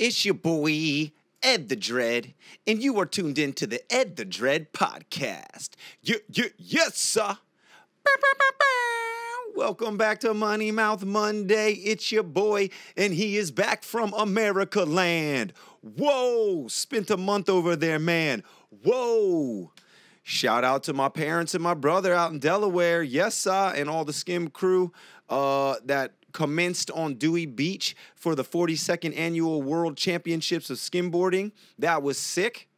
It's your boy, Ed the Dread, and you are tuned in to the Ed the Dread podcast. Yes, sir. Bow, bow, bow, bow. Welcome back to Money Mouth Monday. It's your boy, and he is back from America land. Whoa, spent a month over there, man. Whoa. Shout out to my parents and my brother out in Delaware. Yes, sir, and all the Skim crew that commenced on Dewey Beach for the 42nd Annual World Championships of Skimboarding. That was sick.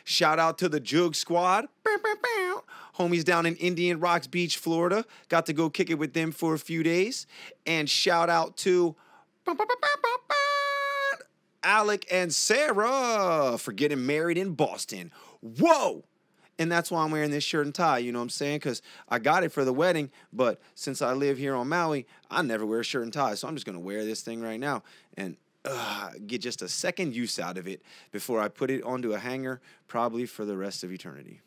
Shout out to the Jug Squad. Bow, bow, bow. Homies down in Indian Rocks Beach, Florida. Got to go kick it with them for a few days. And shout out to Alec and Sarah for getting married in Boston. Whoa! And that's why I'm wearing this shirt and tie, you know what I'm saying? Because I got it for the wedding, but since I live here on Maui, I never wear a shirt and tie. So I'm just going to wear this thing right now and get just a second use out of it before I put it onto a hanger, probably for the rest of eternity.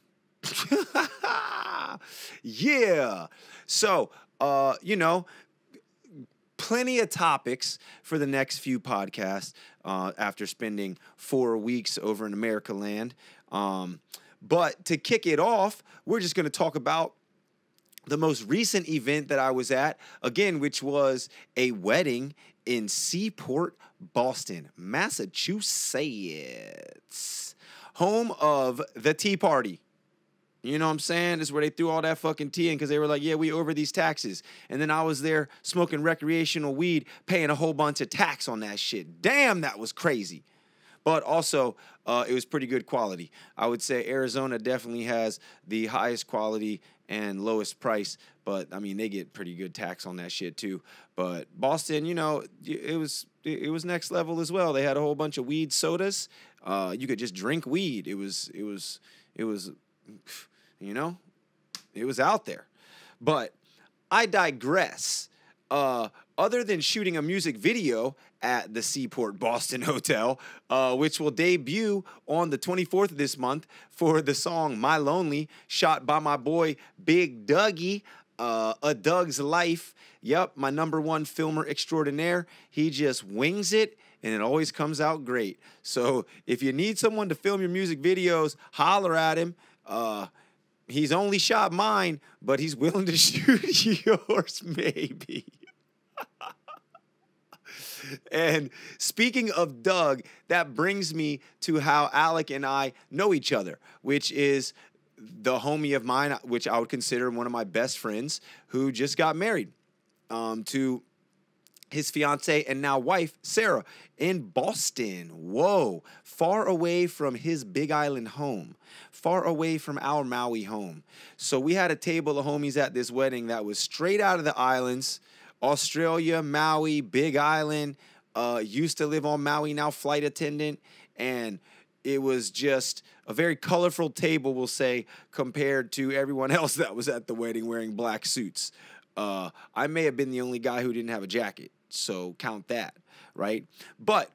Yeah. So, plenty of topics for the next few podcasts after spending 4 weeks over in America land. But to kick it off, we're just going to talk about the most recent event that I was at, again, which was a wedding in Seaport, Boston, Massachusetts, home of the Tea Party. You know what I'm saying? This is where they threw all that fucking tea in because they were like, yeah, we over these taxes. And then I was there smoking recreational weed, paying a whole bunch of tax on that shit. Damn, that was crazy. But also, it was pretty good quality. I would say Arizona definitely has the highest quality and lowest price. But, I mean, they get pretty good tax on that shit, too. But Boston, it was next level as well. They had a whole bunch of weed sodas. You could just drink weed. It was out there. But I digress. Other than shooting a music video at the Seaport Boston Hotel, which will debut on the 24th of this month for the song My Lonely, shot by my boy Big Dougie, A Doug's Life. Yep, my number one filmer extraordinaire. He just wings it, and it always comes out great. So if you need someone to film your music videos, holler at him. He's only shot mine, but he's willing to shoot yours, maybe. And speaking of Doug, that brings me to how Alec and I know each other, which is the homie of mine, which I would consider one of my best friends, who just got married to his fiance and now wife, Sarah, in Boston. Whoa, far away from his Big Island home, far away from our Maui home. So we had a table of homies at this wedding that was straight out of the islands. Australia, Maui, Big Island, used to live on Maui, now flight attendant, and it was just a very colorful table, we'll say, compared to everyone else that was at the wedding wearing black suits. I may have been the only guy who didn't have a jacket, so count that, right? But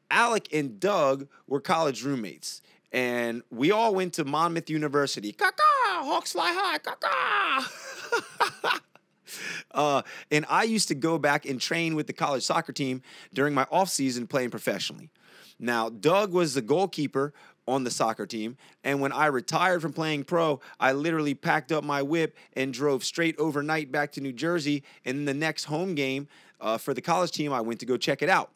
Alec and Doug were college roommates, and we all went to Monmouth University. Caca! Hawks fly high! Caca! And I used to go back and train with the college soccer team during my off season playing professionally. Now, Doug was the goalkeeper on the soccer team, and when I retired from playing pro, I literally packed up my whip and drove straight overnight back to New Jersey, and the next home game for the college team, I went to go check it out.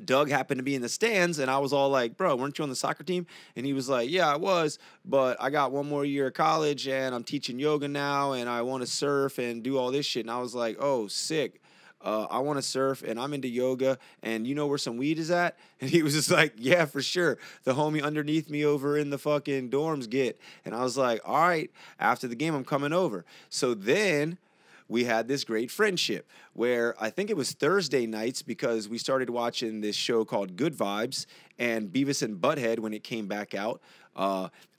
Doug happened to be in the stands, and I was all like, bro, weren't you on the soccer team? And he was like, yeah, I was, but I got one more year of college, and I'm teaching yoga now, and I want to surf and do all this shit. And I was like, oh, sick. I want to surf, and I'm into yoga, and you know where some weed is at? And he was just like, yeah, for sure. The homie underneath me over in the fucking dorms get. And I was like, all right, after the game, I'm coming over. So then we had this great friendship where I think it was Thursday nights because we started watching this show called Good Vibes and Beavis and Butthead when it came back out.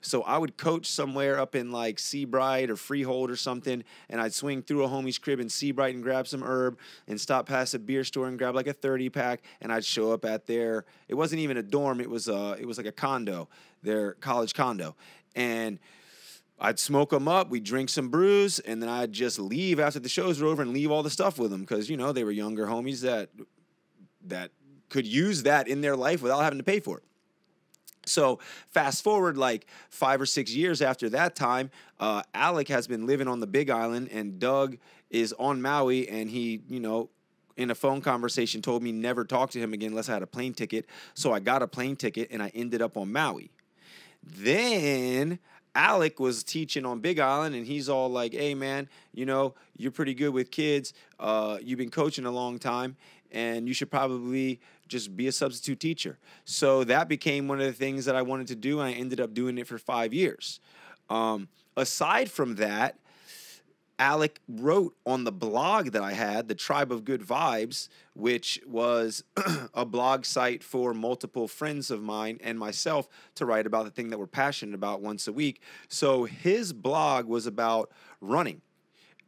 So I would coach somewhere up in like Seabright or Freehold or something, and I'd swing through a homie's crib in Seabright and grab some herb and stop past a beer store and grab like a 30-pack, and I'd show up at their, it wasn't even a dorm, it was like a condo, their college condo, and I'd smoke them up, we'd drink some brews, and then I'd just leave after the shows were over and leave all the stuff with them because, you know, they were younger homies that could use that in their life without having to pay for it. So fast forward like 5 or 6 years after that time, Alec has been living on the Big Island, and Doug is on Maui, and he, in a phone conversation told me never talk to him again unless I had a plane ticket. So I got a plane ticket, and I ended up on Maui. Then Alec was teaching on Big Island, and he's all like, hey, man, you're pretty good with kids. You've been coaching a long time, and you should probably just be a substitute teacher. So that became one of the things that I wanted to do, and I ended up doing it for 5 years. Aside from that, Alec wrote on the blog that I had, the Tribe of Good Vibes, which was a blog site for multiple friends of mine and myself to write about the thing that we're passionate about once a week. So his blog was about running,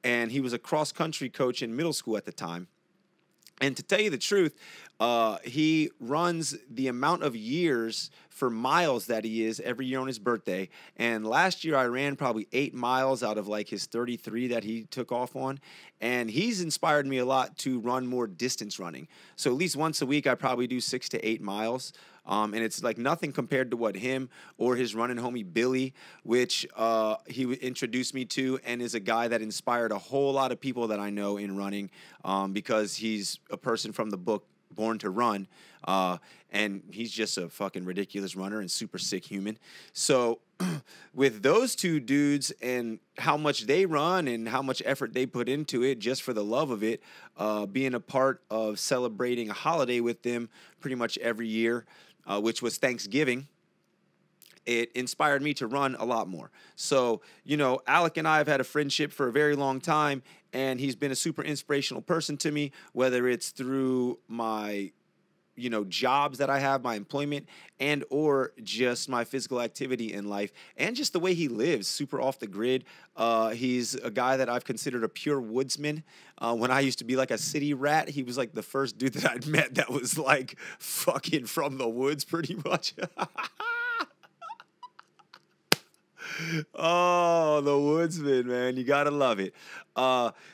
and he was a cross-country coach in middle school at the time. And to tell you the truth, he runs the amount of years for miles that he is every year on his birthday. And last year I ran probably 8 miles out of like his 33 that he took off on. And he's inspired me a lot to run more distance running. So at least once a week I probably do 6 to 8 miles. And it's like nothing compared to what him or his running homie Billy, which he introduced me to, and is a guy that inspired a whole lot of people that I know in running, because he's a person from the book Born to Run, and he's just a fucking ridiculous runner and super sick human. So with those two dudes and how much they run and how much effort they put into it just for the love of it, being a part of celebrating a holiday with them pretty much every year, which was Thanksgiving, it inspired me to run a lot more. So, Alec and I have had a friendship for a very long time, and he's been a super inspirational person to me, whether it's through my, jobs that I have, my employment, and or just my physical activity in life, and just the way he lives, super off the grid. He's a guy that I've considered a pure woodsman. When I used to be like a city rat, he was like the first dude that I'd met that was like fucking from the woods pretty much. Oh, the woodsman, man. You got to love it.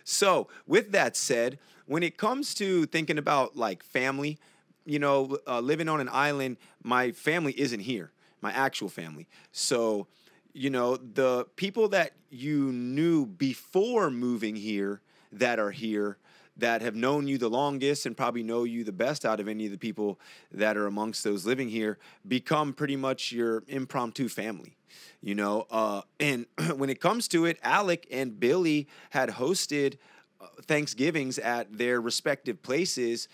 So with that said, when it comes to thinking about like family, living on an island, my family isn't here, my actual family. So, the people that you knew before moving here that are here, that have known you the longest and probably know you the best out of any of the people that are amongst those living here, become pretty much your impromptu family. And when it comes to it, Alec and Billy had hosted Thanksgivings at their respective places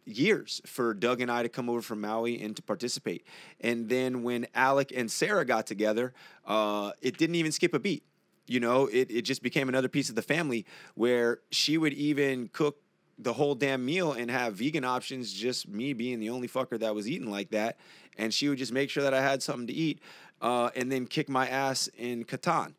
years for Doug and I to come over from Maui and to participate. And then when Alec and Sarah got together, it didn't even skip a beat. It just became another piece of the family where she would even cook the whole damn meal and have vegan options, just me being the only fucker that was eating like that. And she would just make sure that I had something to eat, and then kick my ass in Catan.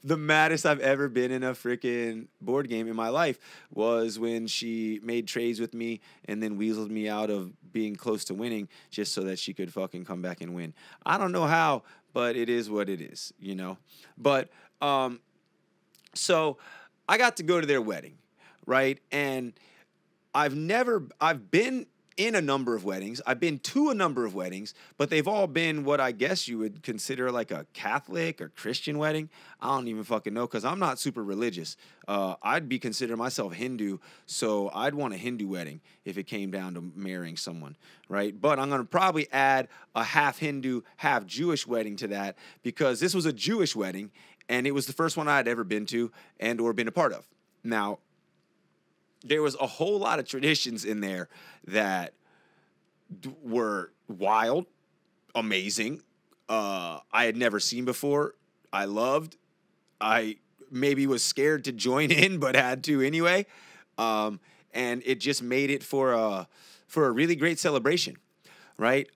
The maddest I've ever been in a freaking board game in my life was when she made trades with me and then weaseled me out of being close to winning just so that she could fucking come back and win. I don't know how, but it is what it is, But, so I got to go to their wedding, right? And I've been in a number of weddings. I've been to a number of weddings, but they've all been what I guess you would consider like a Catholic or Christian wedding. I don't even fucking know, because I'm not super religious. I'd be considering myself Hindu, so I'd want a Hindu wedding if it came down to marrying someone, right? But I'm going to probably add a half Hindu, half Jewish wedding to that, because this was a Jewish wedding, and it was the first one I had ever been to and or been a part of. Now, there was a whole lot of traditions in there that were wild, amazing, I had never seen before, I loved, I maybe was scared to join in, but had to anyway, and it just made it for a really great celebration, right?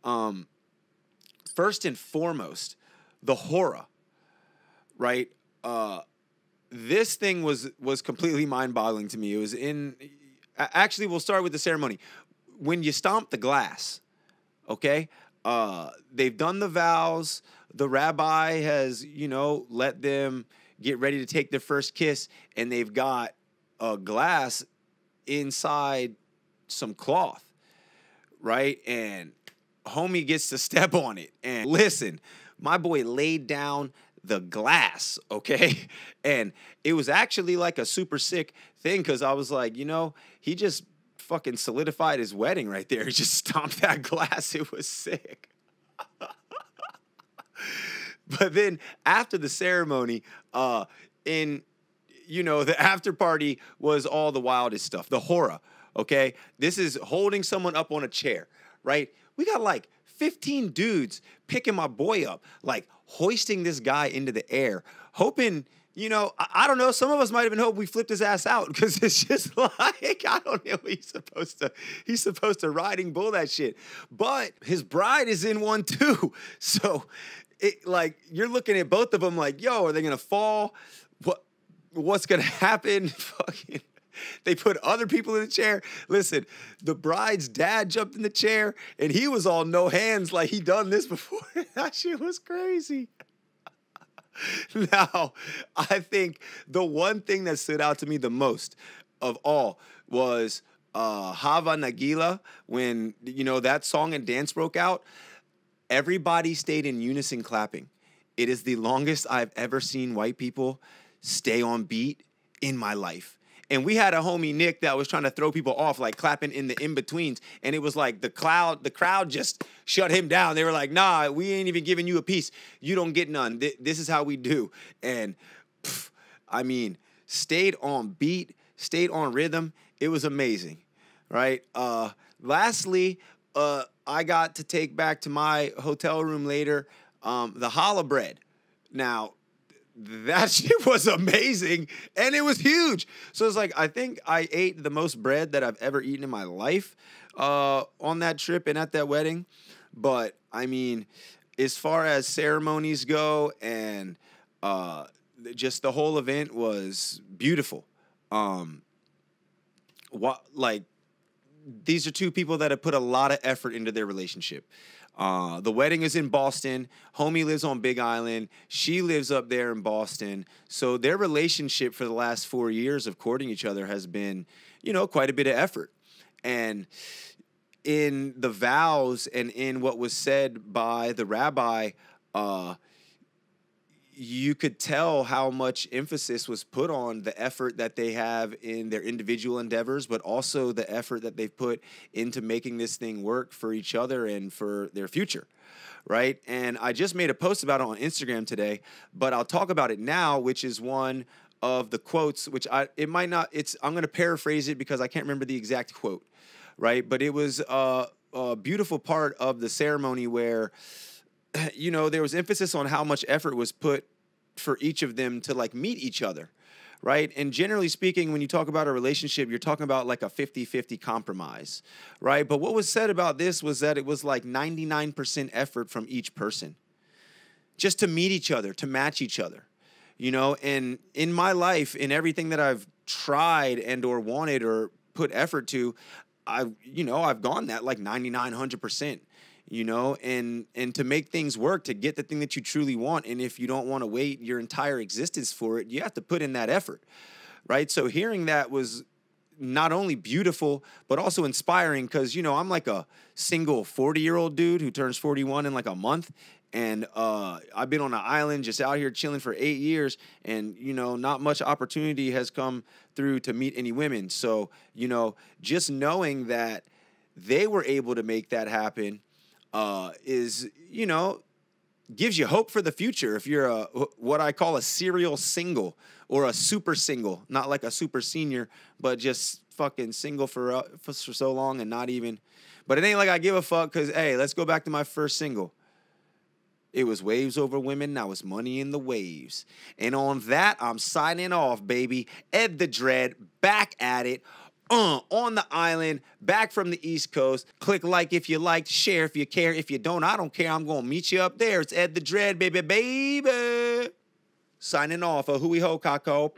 First and foremost, the hora, right? This thing was completely mind-boggling to me. It was actually, we'll start with the ceremony. When you stomp the glass, okay, they've done the vows. The rabbi has, let them get ready to take their first kiss, and they've got a glass inside some cloth, right? And homie gets to step on it. And listen, my boy laid down the glass, okay? And it was actually like a super sick thing because I was like, he just fucking solidified his wedding right there. He just stomped that glass. It was sick. But then after the ceremony, the after party was all the wildest stuff, the horror, okay? This is holding someone up on a chair, right? We got like 15 dudes picking my boy up, like hoisting this guy into the air, hoping, I don't know, some of us might have been hoping we flipped his ass out because it's just like, I don't know, he's supposed to riding bull that shit. But his bride is in one too. So you're looking at both of them like, yo, are they going to fall? What's going to happen? Fucking. They put other people in the chair. Listen, the bride's dad jumped in the chair, and he was all no hands like he done this before. That shit was crazy. Now, I think the one thing that stood out to me the most of all was Hava Nagila. When, that song and dance broke out, everybody stayed in unison clapping. It is the longest I've ever seen white people stay on beat in my life. And we had a homie, Nick, that was trying to throw people off, like clapping in the in-betweens. And it was like the crowd just shut him down. They were like, nah, we ain't even giving you a piece. You don't get none. This is how we do. And, stayed on beat, stayed on rhythm. It was amazing, right? Lastly, I got to take back to my hotel room later the challah bread. Now, that shit was amazing, and it was huge. So it's like, I think I ate the most bread that I've ever eaten in my life on that trip and at that wedding. But, as far as ceremonies go and just the whole event was beautiful. These are two people that have put a lot of effort into their relationship. The wedding is in Boston. Homie lives on Big Island. She lives up there in Boston. So their relationship for the last 4 years of courting each other has been, quite a bit of effort. And in the vows and in what was said by the rabbi, you could tell how much emphasis was put on the effort that they have in their individual endeavors, but also the effort that they've put into making this thing work for each other and for their future, right? And I just made a post about it on Instagram today, but I'll talk about it now, which is one of the quotes, I'm going to paraphrase it because I can't remember the exact quote, right? But it was a beautiful part of the ceremony where there was emphasis on how much effort was put for each of them to meet each other, right? And generally speaking, when you talk about a relationship, you're talking about like a 50-50 compromise, right? But what was said about this was that it was like 99% effort from each person just to meet each other, to match each other, and in my life, in everything that I've tried and or wanted or put effort to, I've gone that like 99, 100%. And to make things work, to get the thing that you truly want. And if you don't want to wait your entire existence for it, you have to put in that effort, right? So hearing that was not only beautiful, but also inspiring because, I'm like a single 40-year-old dude who turns 41 in like a month. And I've been on an island just out here chilling for 8 years. And, not much opportunity has come through to meet any women. So, just knowing that they were able to make that happen gives you hope for the future. If you're what I call a serial single or a super single, not like a super senior, but just fucking single for so long and not even. But it ain't like I give a fuck because, hey, let's go back to my first single. It was Waves Over Women. Now it's Money in the Waves. And on that, I'm signing off, baby. Ed the Dread, back at it. On the island, back from the East Coast. Click like if you liked, share if you care. If you don't, I don't care. I'm going to meet you up there. It's Ed the Dread, baby, baby. Signing off. A hooey ho, kako.